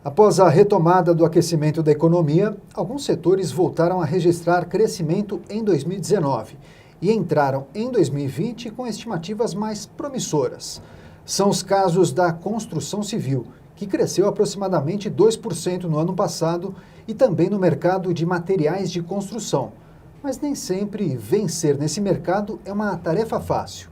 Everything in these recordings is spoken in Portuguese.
Após a retomada do aquecimento da economia, alguns setores voltaram a registrar crescimento em 2019 e entraram em 2020 com estimativas mais promissoras. São os casos da construção civil, que cresceu aproximadamente 2% no ano passado, e também no mercado de materiais de construção. Mas nem sempre vencer nesse mercado é uma tarefa fácil.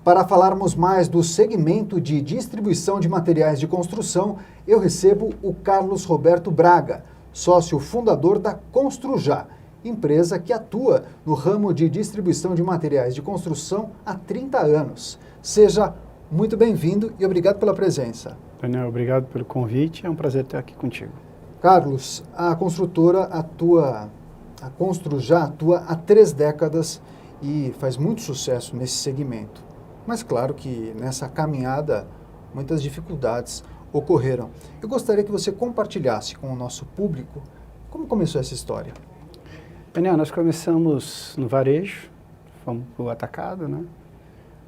Para falarmos mais do segmento de distribuição de materiais de construção, eu recebo o Carlos Roberto Braga, sócio fundador da Construjá, empresa que atua no ramo de distribuição de materiais de construção há 30 anos. Seja muito bem-vindo e obrigado pela presença. Daniel, obrigado pelo convite, é um prazer estar aqui contigo. Carlos, a Construjá atua há 3 décadas e faz muito sucesso nesse segmento. Mas claro que nessa caminhada muitas dificuldades ocorreram. Eu gostaria que você compartilhasse com o nosso público como começou essa história. Daniel, nós começamos no varejo, fomos para o atacado, né?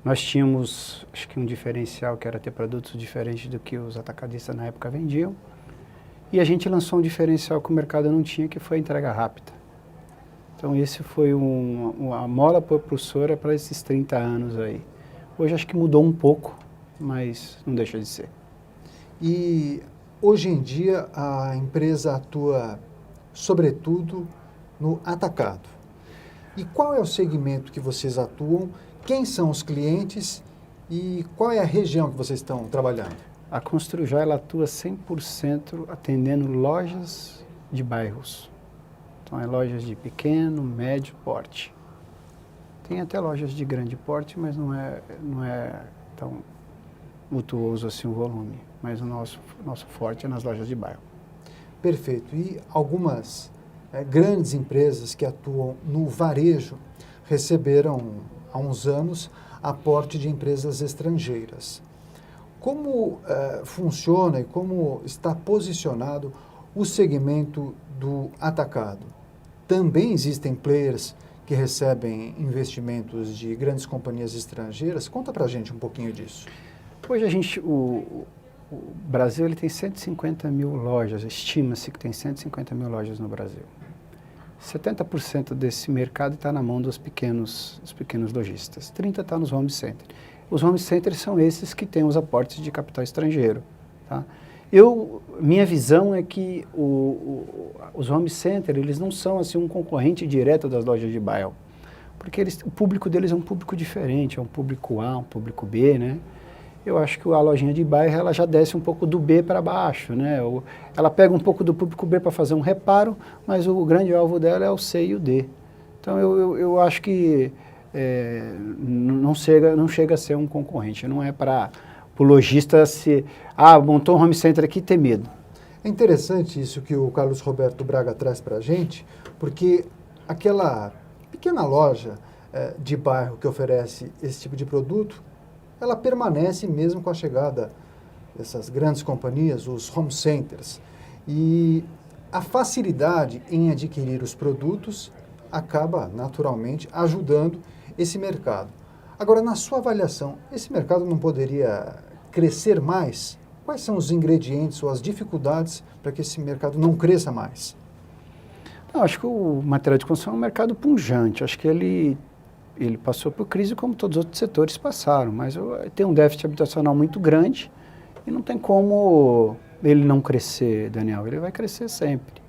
Nós tínhamos, acho que um diferencial que era ter produtos diferentes do que os atacadistas na época vendiam. E a gente lançou um diferencial que o mercado não tinha, que foi a entrega rápida. Então esse foi uma mola propulsora para esses 30 anos aí. Hoje acho que mudou um pouco, mas não deixa de ser. E hoje em dia a empresa atua sobretudo no atacado. E qual é o segmento que vocês atuam? Quem são os clientes e qual é a região que vocês estão trabalhando? A Construjá, ela atua 100% atendendo lojas de bairros. Então, é lojas de pequeno, médio porte. Tem até lojas de grande porte, mas não é tão multuoso assim o volume. Mas o nosso forte é nas lojas de bairro. Perfeito. E algumas grandes empresas que atuam no varejo receberam, há uns anos, aporte de empresas estrangeiras. Como funciona e como está posicionado o segmento do atacado? Também existem players que recebem investimentos de grandes companhias estrangeiras? Conta pra gente um pouquinho disso. Hoje o Brasil ele tem 150 mil lojas, estima-se que tem 150 mil lojas no Brasil. 70% desse mercado está na mão dos pequenos lojistas, 30% está nos home centers. Os home centers são esses que têm os aportes de capital estrangeiro. Tá? Minha visão é que os home centers eles não são assim, um concorrente direto das lojas de bairro, porque o público deles é um público diferente, é um público A, um público B, né? Eu acho que a lojinha de bairro ela já desce um pouco do B para baixo, né? Ela pega um pouco do público B para fazer um reparo, mas o grande alvo dela é o C e o D. Então eu acho que não chega a ser um concorrente, não é para o lojista montou um home center aqui ter medo. É interessante isso que o Carlos Roberto Braga traz para a gente, porque aquela pequena loja de bairro que oferece esse tipo de produto, ela permanece mesmo com a chegada dessas grandes companhias, os home centers. E a facilidade em adquirir os produtos acaba, naturalmente, ajudando esse mercado. Agora, na sua avaliação, esse mercado não poderia crescer mais? Quais são os ingredientes ou as dificuldades para que esse mercado não cresça mais? Eu acho que o material de construção é um mercado pujante. Acho que ele passou por crise como todos os outros setores passaram, mas tem um déficit habitacional muito grande e não tem como ele não crescer, Daniel. Ele vai crescer sempre.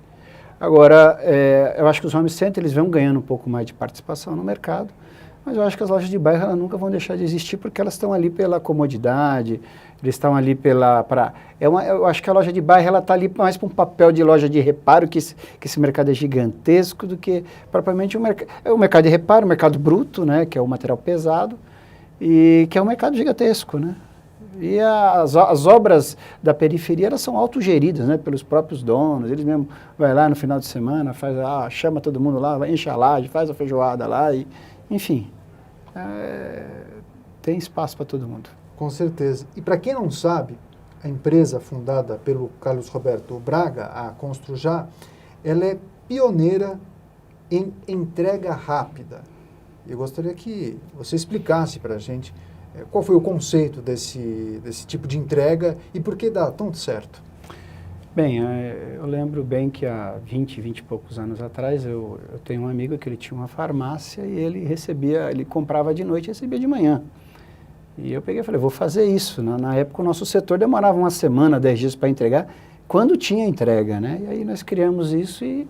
Agora, eu acho que os home centers eles vão ganhando um pouco mais de participação no mercado, mas eu acho que as lojas de bairro elas nunca vão deixar de existir porque elas estão ali pela comodidade, eles estão ali eu acho que a loja de bairro ela está ali mais para um papel de loja de reparo, que esse mercado é gigantesco, do que propriamente o mercado de reparo, o mercado bruto, né, que é o material pesado, e que é um mercado gigantesco, né? E as obras da periferia elas são autogeridas, né, pelos próprios donos, eles mesmo vai lá no final de semana, chama todo mundo lá, enche a laje, faz a feijoada lá, enfim, tem espaço para todo mundo. Com certeza. E para quem não sabe, a empresa fundada pelo Carlos Roberto Braga, a Construjá, ela é pioneira em entrega rápida. Eu gostaria que você explicasse para a gente qual foi o conceito desse tipo de entrega e por que dá tão certo. Bem, eu lembro bem que há 20 e poucos anos atrás, eu tenho um amigo que ele tinha uma farmácia e ele comprava de noite e recebia de manhã. E eu peguei e falei, vou fazer isso. Na época o nosso setor demorava uma semana, 10 dias para entregar, quando tinha entrega, né? E aí nós criamos isso e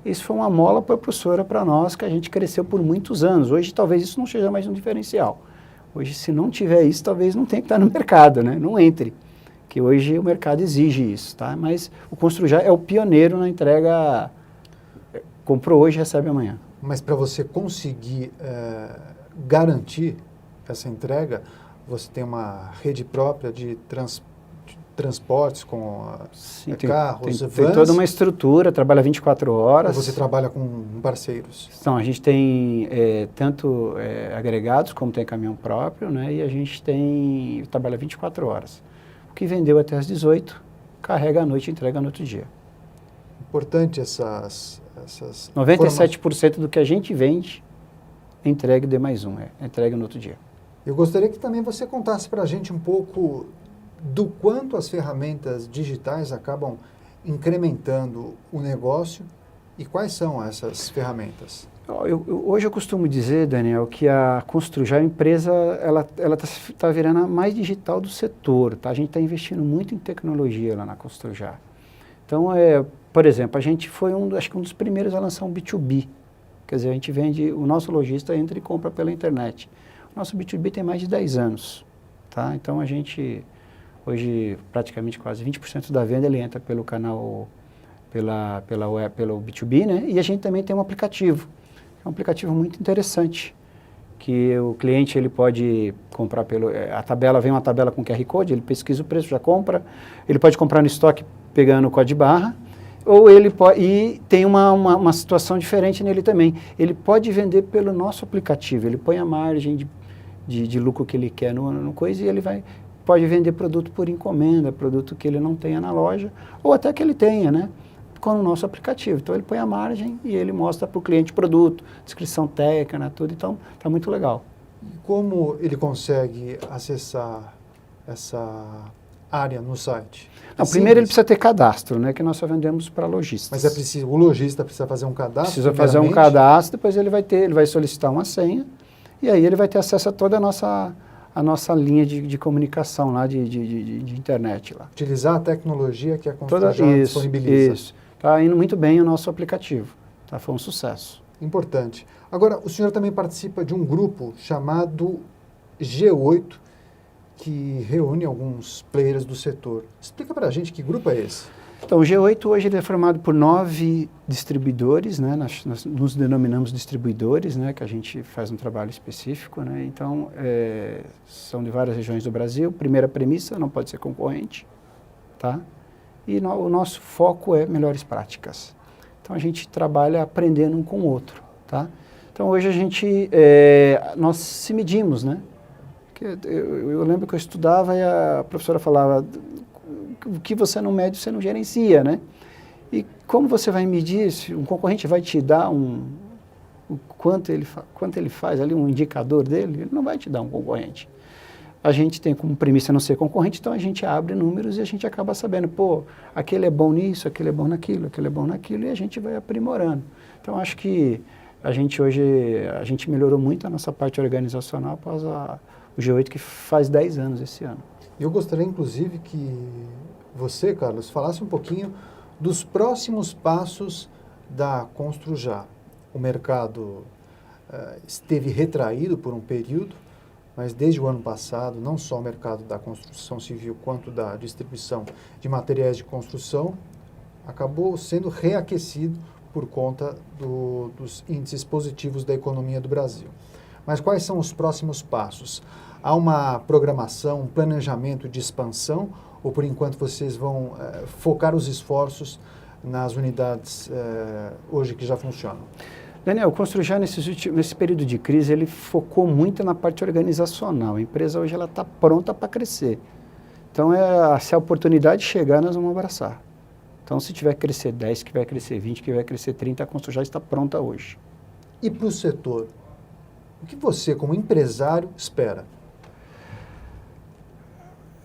isso foi uma mola propulsora para nós, que a gente cresceu por muitos anos. Hoje talvez isso não seja mais um diferencial. Hoje, se não tiver isso, talvez não tenha que estar no mercado, né? Não entre. Que hoje o mercado exige isso, tá? Mas o Construjá é o pioneiro na entrega, comprou hoje, recebe amanhã. Mas para você conseguir garantir essa entrega, você tem uma rede própria de transportes com Sim, carros, vans? Tem toda uma estrutura, trabalha 24 horas. Ou você trabalha com parceiros? Então, a gente tem tanto agregados como tem caminhão próprio, né? E a gente trabalha 24 horas. O que vendeu até às 18, carrega à noite e entrega no outro dia. Importante essas 97% do que a gente vende, entrega de mais um, entrega no outro dia. Eu gostaria que também você contasse para a gente um pouco do quanto as ferramentas digitais acabam incrementando o negócio e quais são essas ferramentas. Hoje eu costumo dizer, Daniel, que a Construjá, a empresa, ela tá virando a mais digital do setor, tá? A gente está investindo muito em tecnologia lá na Construjá. Então, por exemplo, a gente foi acho que um dos primeiros a lançar um B2B. Quer dizer, a gente vende, o nosso lojista entra e compra pela internet. O nosso B2B tem mais de 10 anos, tá? Então, a gente, hoje, praticamente quase 20% da venda, ele entra pelo canal, pela web, pelo B2B, né? E a gente também tem um aplicativo. É um aplicativo muito interessante, que o cliente ele pode comprar vem uma tabela com QR Code, ele pesquisa o preço, já compra, ele pode comprar no estoque pegando o código de barra, ou ele pode, e tem uma situação diferente nele também, ele pode vender pelo nosso aplicativo, ele põe a margem de lucro que ele quer no coisa e ele pode vender produto por encomenda, produto que ele não tenha na loja, ou até que ele tenha, né? Com o nosso aplicativo. Então, ele põe a margem e ele mostra para o cliente o produto, descrição técnica, tudo. Então, está muito legal. E como ele consegue acessar essa área no site? Primeiro, ele precisa ter cadastro, né? Que nós só vendemos para lojistas. Mas o lojista precisa fazer um cadastro? Precisa fazer um cadastro, depois ele vai solicitar uma senha e aí ele vai ter acesso a toda a nossa linha de comunicação lá, de internet lá. Utilizar a tecnologia que a Construjá disponibiliza. Isso. Está indo muito bem o nosso aplicativo. Tá? Foi um sucesso. Importante. Agora, o senhor também participa de um grupo chamado G8, que reúne alguns players do setor. Explica para a gente que grupo é esse. Então, o G8 hoje ele é formado por 9 distribuidores, né? Nós nos denominamos distribuidores, né? Que a gente faz um trabalho específico, né? Então, são de várias regiões do Brasil. Primeira premissa, não pode ser concorrente, tá? E o nosso foco é melhores práticas. Então, a gente trabalha aprendendo um com o outro, tá? Então, hoje nós se medimos, né? Eu lembro que eu estudava e a professora falava, o que você não mede, você não gerencia, né? E como você vai medir, se um concorrente vai te dar quanto ele faz ali, um indicador dele, ele não vai te dar um concorrente. A gente tem como premissa não ser concorrente, então a gente abre números e a gente acaba sabendo, aquele é bom nisso, aquele é bom naquilo, aquele é bom naquilo, e a gente vai aprimorando. Então, acho que a gente melhorou muito a nossa parte organizacional após o G8, que faz 10 anos esse ano. Eu gostaria, inclusive, que você, Carlos, falasse um pouquinho dos próximos passos da Construjá. O mercado esteve retraído por um período, mas desde o ano passado, não só o mercado da construção civil, quanto da distribuição de materiais de construção, acabou sendo reaquecido por conta dos índices positivos da economia do Brasil. Mas quais são os próximos passos? Há uma programação, um planejamento de expansão, ou por enquanto vocês vão focar os esforços nas unidades hoje que já funcionam? Daniel, o Construjá nesse período de crise, ele focou muito na parte organizacional. A empresa hoje está pronta para crescer. Então, se a oportunidade chegar, nós vamos abraçar. Então, se tiver que crescer 10, que vai crescer 20, que vai crescer 30, a Construjá está pronta hoje. E para o setor? O que você, como empresário, espera?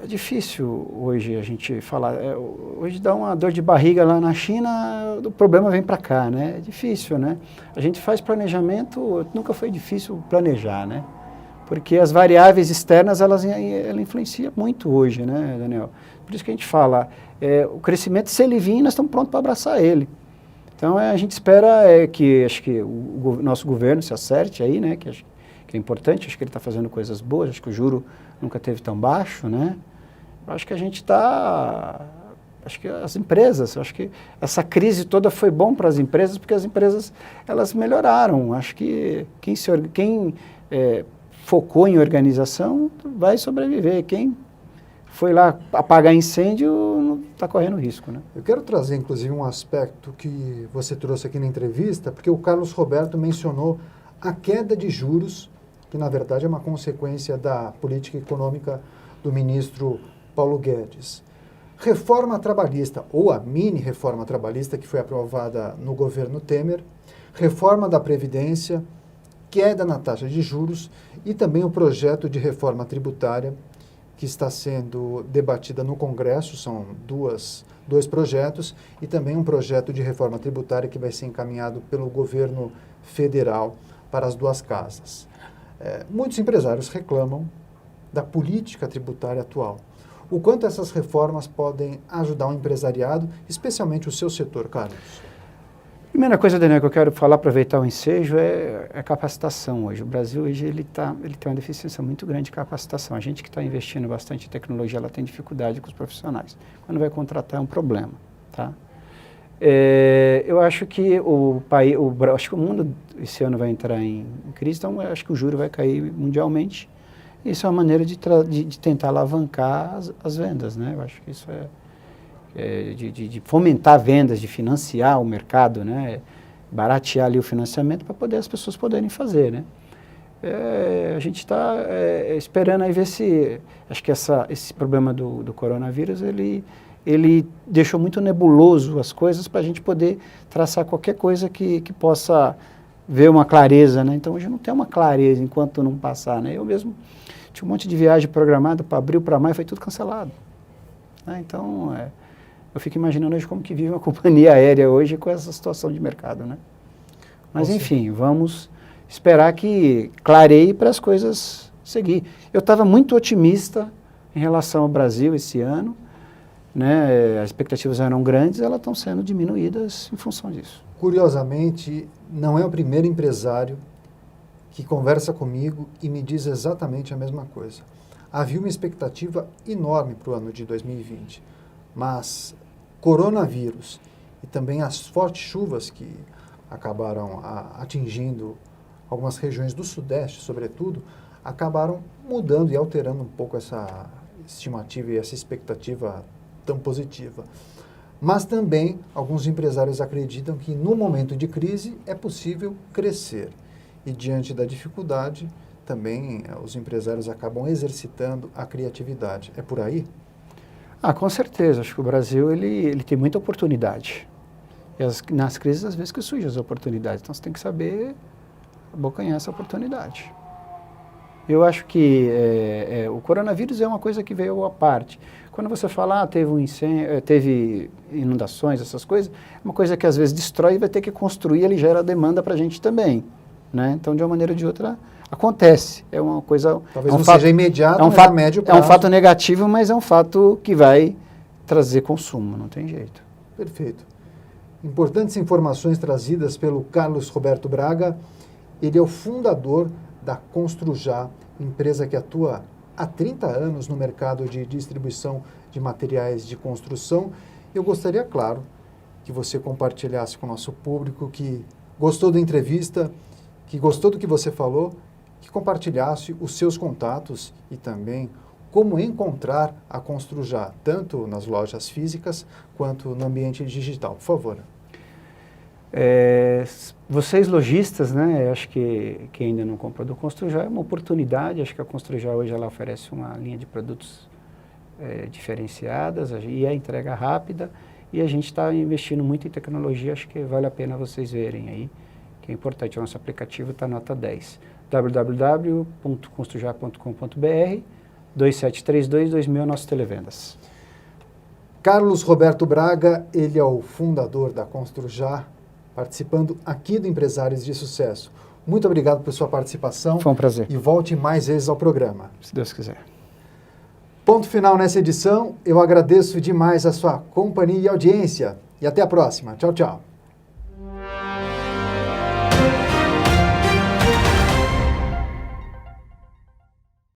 É difícil hoje a gente falar. Hoje dá uma dor de barriga lá na China, o problema vem para cá, né? É difícil, né? A gente faz planejamento, nunca foi difícil planejar, né? Porque as variáveis externas, ela influenciam muito hoje, né, Daniel? Por isso que a gente fala, o crescimento, se ele vir, nós estamos prontos para abraçar ele. Então, a gente espera que, acho que o nosso governo se acerte aí, né? Que é importante, acho que ele está fazendo coisas boas, acho que o juro nunca teve tão baixo, né? Acho que a gente está... Acho que as empresas, acho que essa crise toda foi bom para as empresas, porque as empresas, elas melhoraram. Acho que quem focou em organização vai sobreviver. Quem foi lá apagar incêndio está correndo risco, né? Eu quero trazer, inclusive, um aspecto que você trouxe aqui na entrevista, porque o Carlos Roberto mencionou a queda de juros, que na verdade é uma consequência da política econômica do ministro Paulo Guedes. Reforma trabalhista, ou a mini reforma trabalhista que foi aprovada no governo Temer, reforma da Previdência, queda na taxa de juros e também o projeto de reforma tributária que está sendo debatida no Congresso, são dois projetos, e também um projeto de reforma tributária que vai ser encaminhado pelo governo federal para as duas casas. Muitos empresários reclamam da política tributária atual. O quanto essas reformas podem ajudar o empresariado, especialmente o seu setor, Carlos? Primeira coisa, Daniel, que eu quero falar, aproveitar o ensejo, é capacitação hoje. O Brasil hoje ele tem uma deficiência muito grande de capacitação. A gente que está investindo bastante em tecnologia, ela tem dificuldade com os profissionais. Quando vai contratar é um problema, tá? Eu acho que acho que o mundo esse ano vai entrar em crise, então eu acho que o juro vai cair mundialmente. Isso é uma maneira de tentar alavancar as vendas, né? Eu acho que isso de fomentar vendas, de financiar o mercado, né? Baratear ali o financiamento para poder as pessoas poderem fazer, né? A gente está esperando aí ver se... Acho que esse problema do coronavírus, ele deixou muito nebuloso as coisas para a gente poder traçar qualquer coisa que possa ver uma clareza, né? Então, hoje não tem uma clareza enquanto não passar, né? Eu mesmo tinha um monte de viagem programada para abril, para maio, foi tudo cancelado, né? Então, eu fico imaginando hoje como que vive uma companhia aérea hoje com essa situação de mercado, né? Mas, enfim, vamos esperar que clareie para as coisas seguir. Eu estava muito otimista em relação ao Brasil esse ano, né? As expectativas eram grandes, elas estão sendo diminuídas em função disso. Curiosamente, não é o primeiro empresário que conversa comigo e me diz exatamente a mesma coisa. Havia uma expectativa enorme para o ano de 2020, mas coronavírus e também as fortes chuvas que acabaram atingindo algumas regiões do Sudeste, sobretudo, acabaram mudando e alterando um pouco essa estimativa e essa expectativa tão positiva. Mas também alguns empresários acreditam que no momento de crise é possível crescer. E diante da dificuldade, também os empresários acabam exercitando a criatividade. É por aí? Com certeza. Acho que o Brasil ele tem muita oportunidade. E nas crises, às vezes, que surgem as oportunidades. Então, você tem que saber abocanhar essa oportunidade. Eu acho que o coronavírus é uma coisa que veio à parte. Quando você fala, teve um incêndio, teve inundações, essas coisas, é uma coisa que às vezes destrói e vai ter que construir, ele gera demanda para a gente também, né? Então, de uma maneira ou de outra, acontece. É uma coisa... Talvez não seja imediato, mas a médio prazo. É um fato negativo, mas é um fato que vai trazer consumo, não tem jeito. Perfeito. Importantes informações trazidas pelo Carlos Roberto Braga. Ele é o fundador da Construjá, empresa que atua há 30 anos no mercado de distribuição de materiais de construção. Eu gostaria, claro, que você compartilhasse com o nosso público que gostou da entrevista, que gostou do que você falou, que compartilhasse os seus contatos e também como encontrar a Construjá, tanto nas lojas físicas quanto no ambiente digital. Por favor. Vocês lojistas, né, acho que quem ainda não comprou do Construjá é uma oportunidade. Acho que a Construjá hoje ela oferece uma linha de produtos diferenciadas e a entrega rápida, e a gente está investindo muito em tecnologia. Acho que vale a pena vocês verem aí, que é importante. O nosso aplicativo está nota 10, www.construja.com.br. 2732-2000 é nosso televendas. Carlos Roberto Braga, ele é o fundador da Construjá, participando aqui do Empresários de Sucesso. Muito obrigado por sua participação. Foi um prazer. E volte mais vezes ao programa. Se Deus quiser. Ponto final nessa edição. Eu agradeço demais a sua companhia e audiência. E até a próxima. Tchau, tchau.